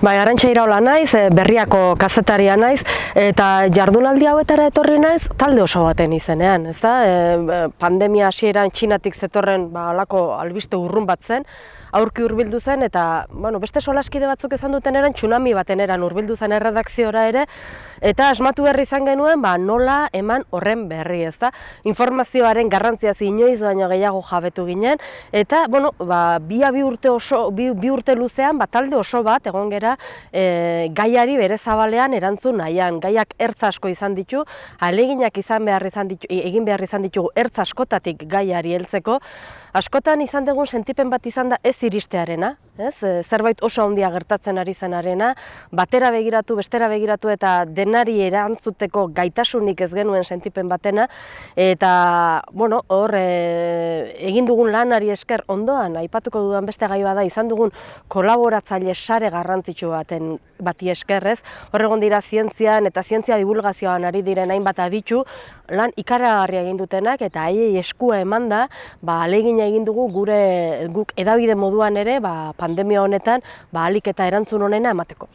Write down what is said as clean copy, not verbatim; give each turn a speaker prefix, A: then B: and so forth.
A: Bai, Arantxa Iraola naiz, Berriako kazetaria naiz, eta jardunaldi hauetara etorri naiz talde oso baten izenean, ezta? Pandemia hasieran Txinatik zetorren halako albiste urrun bat zen, aurki hurbildu zen, eta beste solaskide batzuk esan duten eran tsunami baten eran hurbildu zen erredakziora ere, eta asmatu berri izan genuen nola eman horren berri, ezta? Informazioaren garrantziaz inoiz baino gehiago jabetu ginen, eta bi urte luzean talde oso bat egon gera gaiari bere zabalean erantzun nahian. Gaiak ertz asko izan ditu, ahaleginak egin behar izan ditugu ertz askotatik gaiari heltzeko. Askotan izan dugun sentipen bat izan da ez iristearena, zerbait oso handia gertatzen ari zenarena, batera begiratu, bestera begiratu eta denari erantzuteko gaitasunik ez genuen sentipen batena, eta hor egin dugun lanari esker ondoan, aipatuko dudan beste gai bada, izan dugun kolaboratzaile sare garrantzitsu bati eskerrez, hor egon dira zientzian eta zientzia divulgazioan ari diren hainbat aditu, lan ikaragarria egin dutenak eta haiei eskua emanda, ahalegina egin dugu guk hedabide moduan ere pandemia honetan ahalik eta erantzun honena emateko.